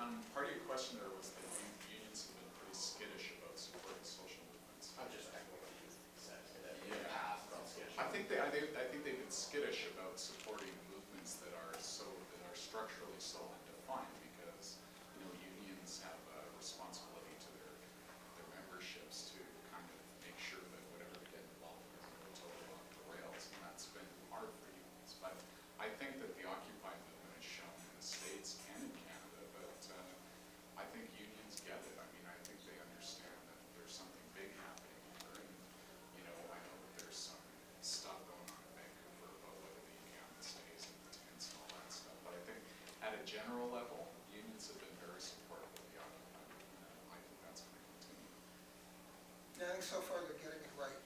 Part of your question there was that unions have been pretty skittish about supporting social movements. I'm just echoing what you said. Yeah. I think they've been skittish about supporting movements that are structurally so undefined, because unions have a responsibility to their memberships to kind of make sure that whatever they get involved in doesn't go totally off the rails, and that's been hard for unions. But I think that the Occupy movement has shown in the States and in Canada that I think unions get it. I mean, I think they understand that there's something big happening here, and I know that there's some stuff going on in Vancouver about whether the encampment stays and the tents and all that stuff. But I think at a general level, unions have been very supportive of the Occupy movement, and I think that's going to continue. Yeah, I think so far they're getting it right.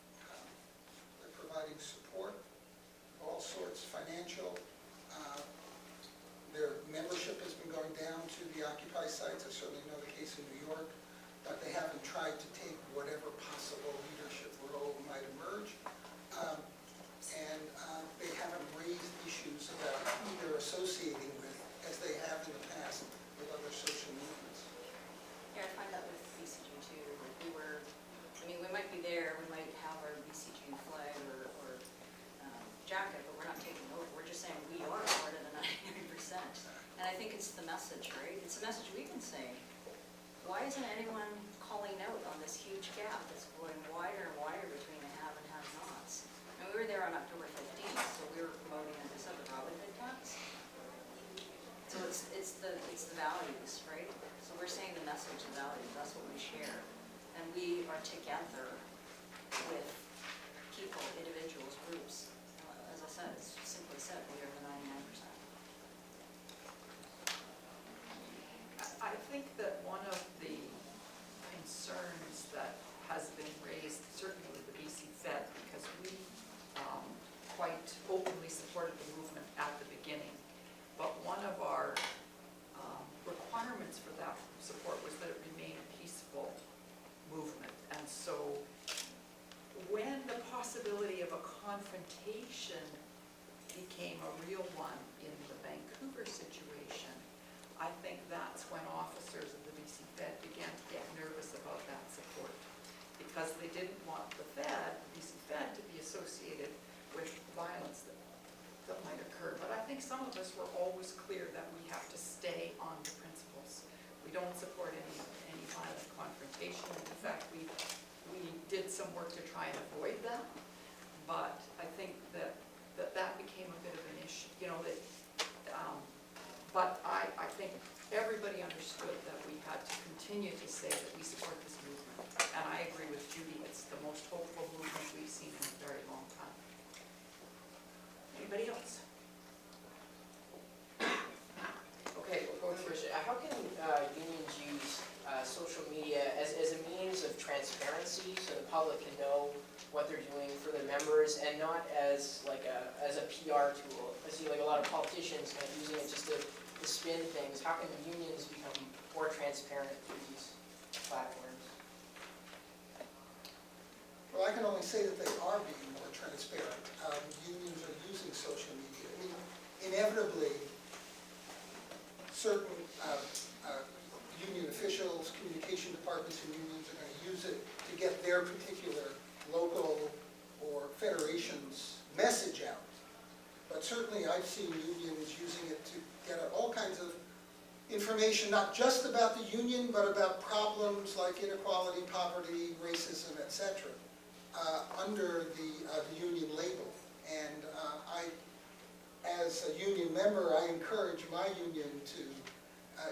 They're providing support of all sorts, financial. Their membership has been going down to the Occupy sites. I certainly know the case in New York, but they haven't tried to take whatever possible leadership role might emerge. And they haven't raised issues about who they're associating with, as they have in the past with other social movements. Yeah, I find that with BCG too. Like we might be there, we might have our BCG flag or jacket, but we're not taking over. We're just saying we are part of the 99%. And I think it's the message, right? It's a message we've been saying. Why isn't anyone calling out on this huge gap that's going wider and wider between the have and have-nots? And we were there on October 15th, so we were promoting, like I said, the Robin Hood tax. So it's the values, right? So we're saying the message, the values, that's what we share. And we are together with people, individuals, groups. As I said, it's simply said, we are the 99%. I think that one of the concerns that has been raised, certainly with the BC Fed, because we quite openly supported the movement at the beginning, but one of our requirements for that support was that it remain a peaceful movement. And so when the possibility of a confrontation became a real one in the Vancouver situation, I think that's when officers of the BC Fed began to get nervous about that support, because they didn't want the BC Fed, to be associated with violence that might occur. But I think some of us were always clear that we have to stay on the principles. We don't support any violent confrontation. In fact, we did some work to try and avoid that. But I think that became a bit of an issue. But I think everybody understood that we had to continue to say that we support this movement. And I agree with Judy, it's the most hopeful movement we've seen in a very long time. Anybody else? Okay, we'll go to Ursula. How can unions use social media as a means of transparency, so the public can know what they're doing for their members, and not as like as a PR tool? I see like a lot of politicians kind of using it just to spin things. How can unions become more transparent through these platforms? Well, I can only say that they are being more transparent. Unions are using social media. I mean, inevitably, certain union officials, communication departments in unions are going to use it to get their particular local or federation's message out. But certainly I've seen unions using it to get out all kinds of information, not just about the union, but about problems like inequality, poverty, racism, etc., under the union label. And as a union member, I encourage my union to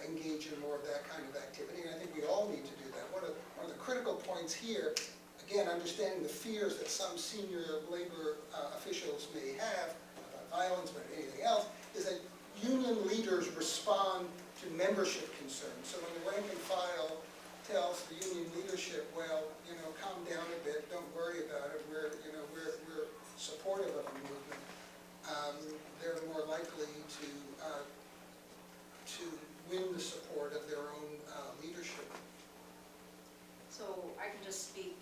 engage in more of that kind of activity, and I think we all need to do that. One of the critical points here, again, understanding the fears that some senior labor officials may have about violence, but anything else, is that union leaders respond to membership concerns. So when the rank and file tells the union leadership, well, calm down a bit, don't worry about it, we're supportive of the movement, they're more likely to win the support of their own leadership. So I can just speak,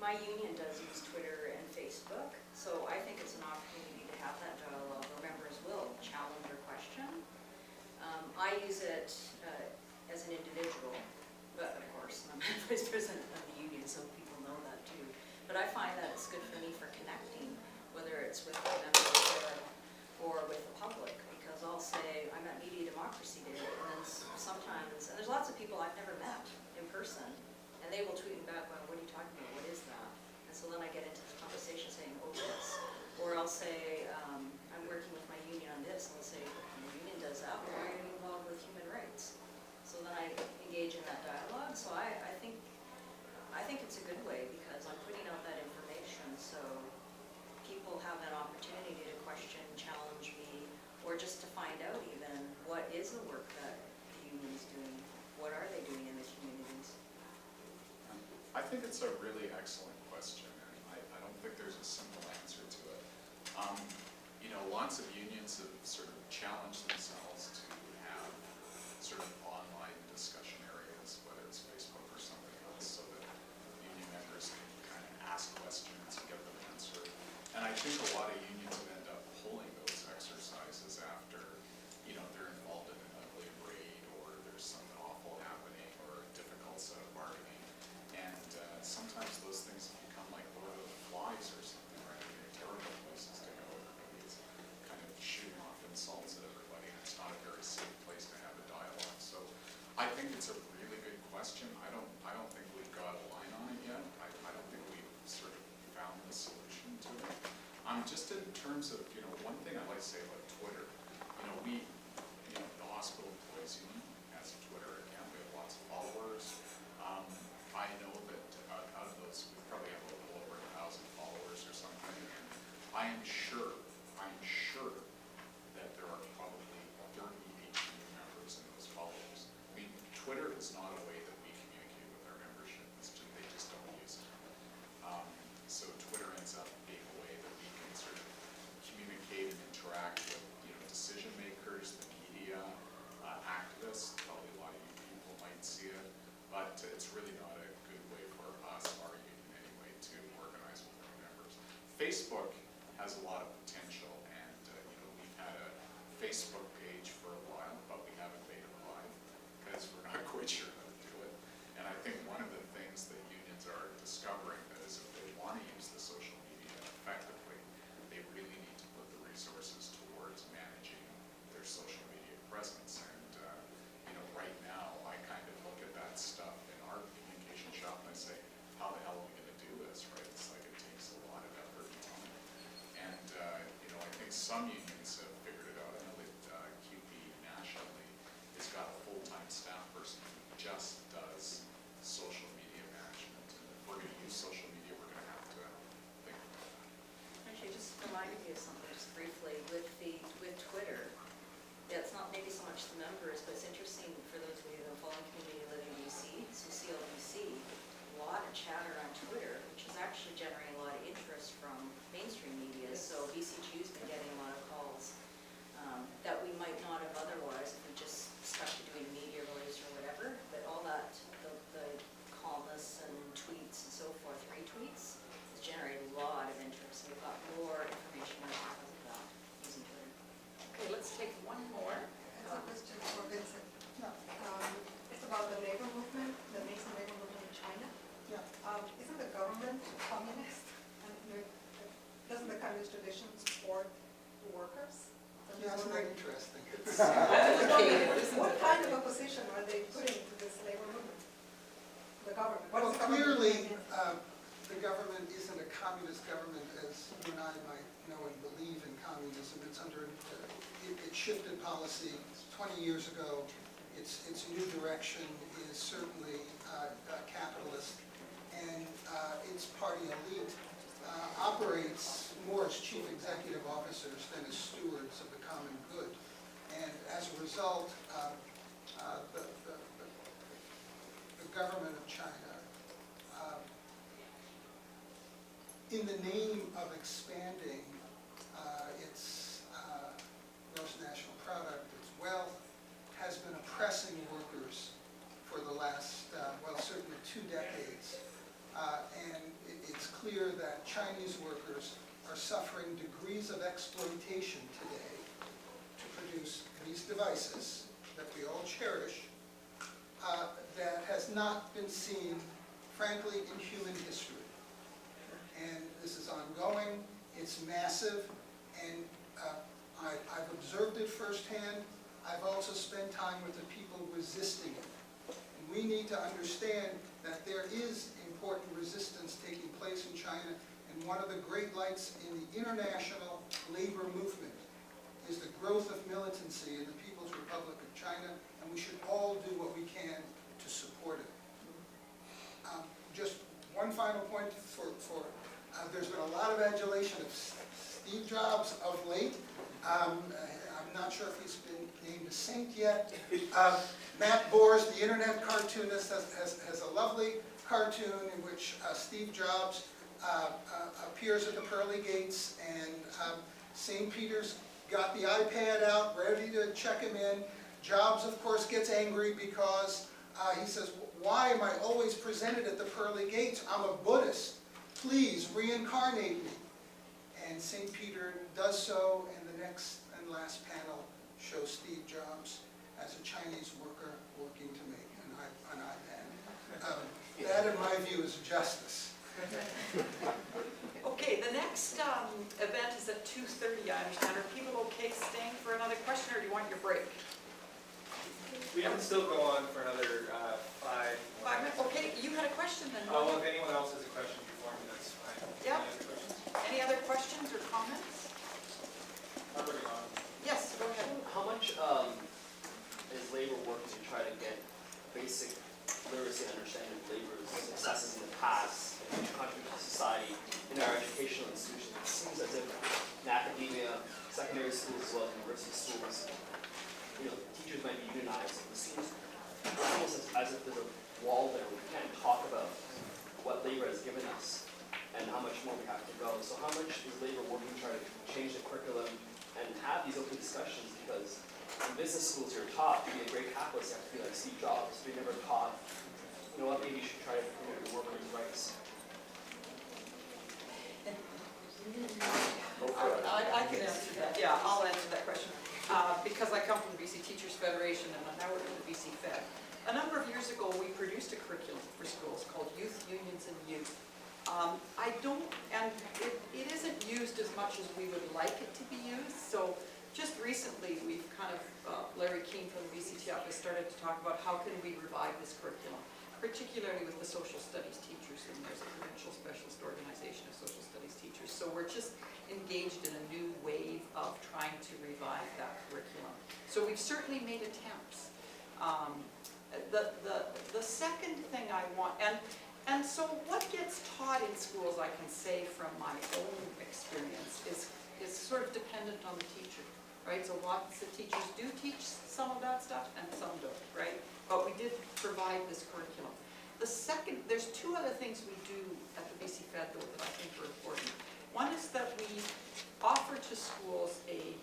my union does use Twitter and Facebook, so I think it's an opportunity to have that dialogue where members will challenge or question. I use it as an individual, but of course, I'm vice president of the union, so people know that too. But I find that it's good for me for connecting, whether it's with the members or with the public, because I'll say, I'm at Media Democracy Day, and then sometimes, and there's lots of people I've never met in person, and they will tweet me back, well, what are you talking about, what is that? And so then I get into the conversation saying, oh, this. Or I'll say, I'm working with my union on this, and they'll say, the union does that, well, why are you involved with human rights? So then I engage in that dialogue, so I think it's a good way, because I'm putting out that information, so people have an opportunity to question, challenge me, or just to find out even, what is the work that the union's doing? What are they doing in the communities? I think it's a really excellent question, and I don't think there's a simple answer to it. You know, lots of unions have sort of challenged themselves to have sort of online discussion areas, whether it's Facebook or something else, so that union members can kind of ask questions and get them answered. And I think a lot of unions have ended up pulling those exercises after, you know, they're involved in an ugly raid, or there's something awful happening, or a difficult set of bargaining. And sometimes those things become like Lord of the Flies or something, right? They're terrible places to go. Everybody's kind of shooting off insults at everybody, and it's not a very safe place to have a dialogue. So I think it's a really good question. I don't think we've got a line on it yet. I don't think we've sort of found the solution to it. Just in terms of, you know, one thing I like to say about Twitter, you know, the hospital employees union has Twitter account. We have lots of followers. I know that out of those, we probably have a little over 1,000 followers or something. And I am sure that there are probably 30 HU members in those followers. I mean, Twitter is not a way that we communicate with our membership. They just don't use it. So Twitter ends up being a way that we can sort of communicate and interact with, you know, decision makers, the media, activists. Probably a lot of you people might see it, but it's really not a good way for us, our union anyway, to organize with our members. Facebook has a lot of potential, and you know, we've had a Facebook page for a while, but we haven't made it live because we're not quite sure how to do it. And I think one of the things that unions are discovering is if they want to use the social media effectively, they really need to put the resources towards managing their social media presence. And you know, right now, I kind of look at that stuff in our communication shop and I say, how the hell are we going to do this, right? It's like it takes a lot of effort and time. And you know, I think some unions have figured it out. I know that QP nationally has got a full-time staff person who just does social media management. And if we're going to use social media, we're going to have to think about that. Actually, just reminded me of something just briefly with Twitter. Yeah, it's not maybe so much the members, but it's interesting for those of you who are following community living in BC, so CLBC, a lot of chatter on Twitter, which is actually generating a lot of interest from mainstream media. So BCGEU's been getting a lot of calls that we might not have otherwise if we just stuck to doing media release or whatever. But all that, the columnists and tweets and so forth, retweets, has generated a lot of interest. We've got more information out because of that using Twitter. Okay, let's take one more. It's a question for Vincent. It's about the labor movement, the nascent labor movement in China. Yeah. Isn't the government communist? And doesn't the communist tradition support the workers? Yeah, it's very interesting. What kind of opposition are they putting to this labor movement? The government? What Well, is the government clearly, doing against the government isn't a communist government as you and I might know and believe in communism. It's under, it shifted policy 20 years ago. Its new direction is certainly capitalist, and its party elite operates more as chief executive officers than as stewards of the common good. And as a result, the government of China, in the name of expanding its gross national product, its wealth, has been oppressing workers for the last, well, certainly 2 decades. And it's clear that Chinese workers are suffering degrees of exploitation today to produce these devices that we all cherish, that has not been seen, frankly, in human history. And this is ongoing, it's massive, and I've observed it firsthand. I've also spent time with the people resisting it. And we need to understand that there is important resistance taking place in China, and one of the great lights in the international labor movement is the growth of militancy in the People's Republic of China, and we should all do what we can to support it. Just one final point there's been a lot of adulation of Steve Jobs of late. I'm not sure if he's been named a saint yet. Matt Bors, the internet cartoonist, has a lovely cartoon in which Steve Jobs appears at the pearly gates, and St. Peter's got the iPad out, ready to check him in. Jobs, of course, gets angry because he says, "Why am I always presented at the pearly gates? I'm a Buddhist. Please reincarnate me." And St. Peter does so, and the next and last panel shows Steve Jobs as a Chinese worker working to make an iPad. That, in my view, is justice. Okay, the next event is at 2:30, I understand. Are people okay staying for another question, or do you want your break? We can still go on for another 5 5 minutes? Okay, you had a question then? Oh, well, if anyone else has a question before me, that's fine. Yeah. Any other questions? Any other questions or comments? I'm putting on. Yes, go ahead. How much is labor working to try to get basic literacy and understanding of labor's successes in the past and contribute to society in our educational institutions? It seems as if in academia, secondary schools as well as university schools, teachers might be unionized. It seems almost as if there's a wall there. We can't talk about what labor has given us and how much more we have to go. So how much is labor working to try to change the curriculum and have these open discussions? Because in business schools you're taught to be a great capitalist, you have to be like Steve Jobs, but you're never taught, maybe you should try to promote your workers' rights. I can answer that. Yeah, I'll answer that question. Because I come from the BC Teachers Federation and I work for the BC Fed. A number of years ago, we produced a curriculum for schools called Youth, Unions, and Youth. It isn't used as much as we would like it to be used. So just recently, we've Larry Keane from the BCTF has started to talk about how can we revive this curriculum, particularly with the social studies teachers, and there's a provincial specialist organization of social studies teachers. So we're just engaged in a new wave of trying to revive that curriculum. So we've certainly made attempts. The second thing I want, and so what gets taught in schools, I can say from my own experience, is sort of dependent on the teacher, right? So lots of teachers do teach some of that stuff and some don't, right? But we did provide this curriculum. There's two other things we do at the BC Fed though that I think are important. One is that we offer to schools a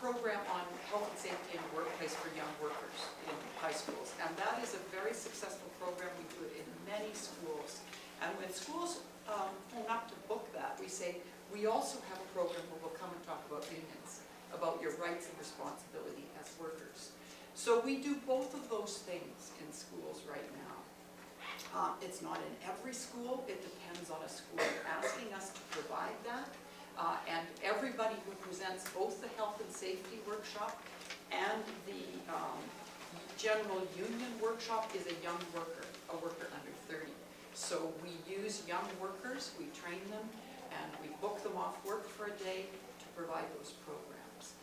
program on health and safety in the workplace for young workers in high schools. And that is a very successful program. We do it in many schools. And when schools phone up to book that, we say, we also have a program where we'll come and talk about unions, about your rights and responsibility as workers. So we do both of those things in schools right now. It's not in every school. It depends on a school asking us to provide that. And everybody who presents both the health and safety workshop and the general union workshop is a young worker, a worker under 30. So we use young workers, we train them, and we book them off work for a day to provide those programs.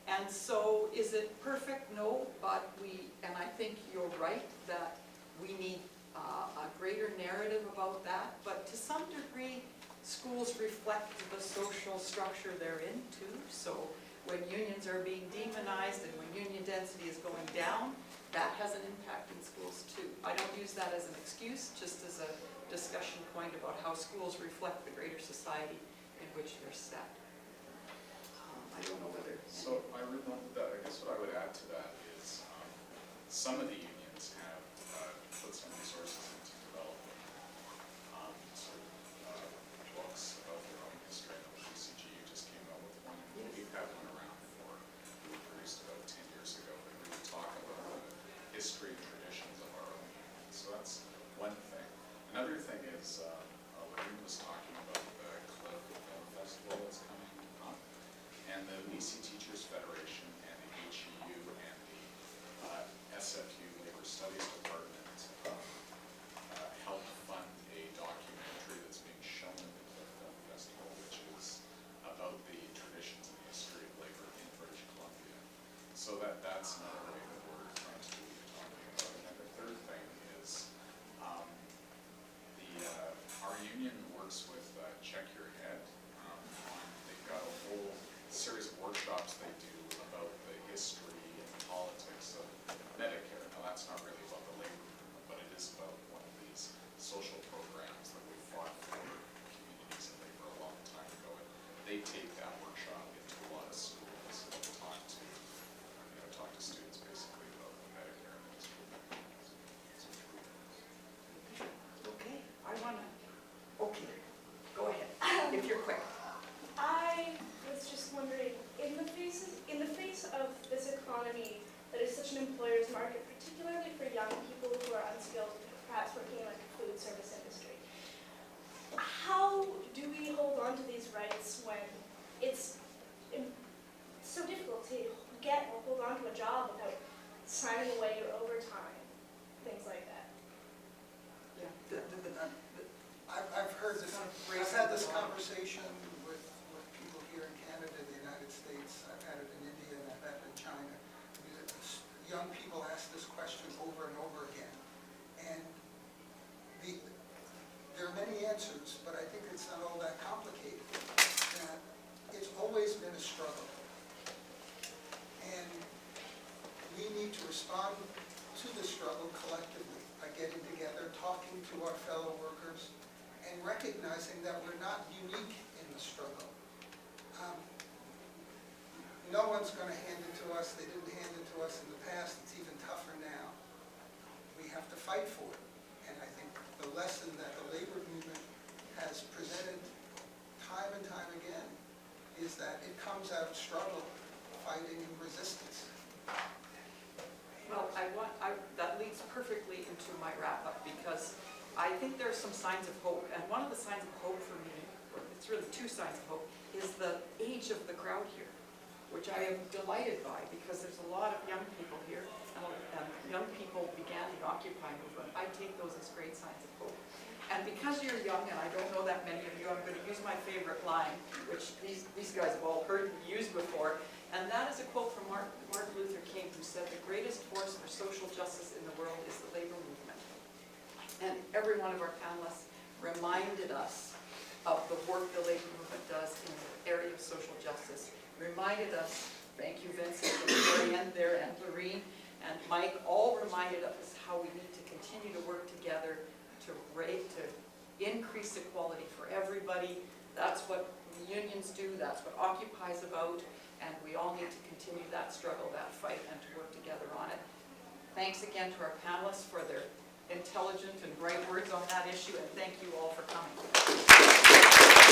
And so is it perfect? No, but and I think you're right that we need a greater narrative about that, but to some degree, schools reflect the social structure they're in too. So when unions are being demonized and when union density is going down, that has an impact in schools too. I don't use that as an excuse, just as a discussion point about how schools reflect the greater society in which they're set. I don't know whether... So I guess what I would add to that is some of the unions have put some resources into developing books about their own history. I know BCGEU just came out with one. Yes. We've had one around we produced about 10 years ago, that really talk about the history signing away your overtime, things like that. Yeah. I've heard this, I've had this conversation with people here in Canada, the United States, I've had it in India, and I've had it in China. Young people ask this question over and over again. And there are many answers, but I think it's not all that complicated. That it's always been a struggle. And we need to respond to the struggle collectively by getting together, talking to our fellow workers, and recognizing that we're not unique in the struggle. No one's going to hand it to us. They didn't hand it to us in the past. It's even tougher now. We have to fight for it. And I think the lesson that the labor movement has presented time and time again is that it comes out of struggle, fighting, and resistance. Well, that leads perfectly into my wrap-up, because I think there are some signs of hope, and one of the signs of hope for me, or it's really two signs of hope, is the age of the crowd here, which I am delighted by, because there's a lot of young people here, and young people began the Occupy movement. I take those as great signs of hope. And because you're young, and I don't know that many of you, I'm going to use my favorite line, which these guys have all heard me use before, and that is a quote from Martin Luther King, who said, "The greatest force for social justice in the world is the labor movement." And every one of our panelists reminded us of the work the labor movement does in the area of social justice. Reminded us, thank you Vincent at the very end there, and Lorene and Mike, all reminded us how we need to continue to work together to increase equality for everybody. That's what unions do, that's what Occupy is about, and we all need to continue that struggle, that fight, and to work together on it. Thanks again to our panelists for their intelligent and bright words on that issue, and thank you all for coming.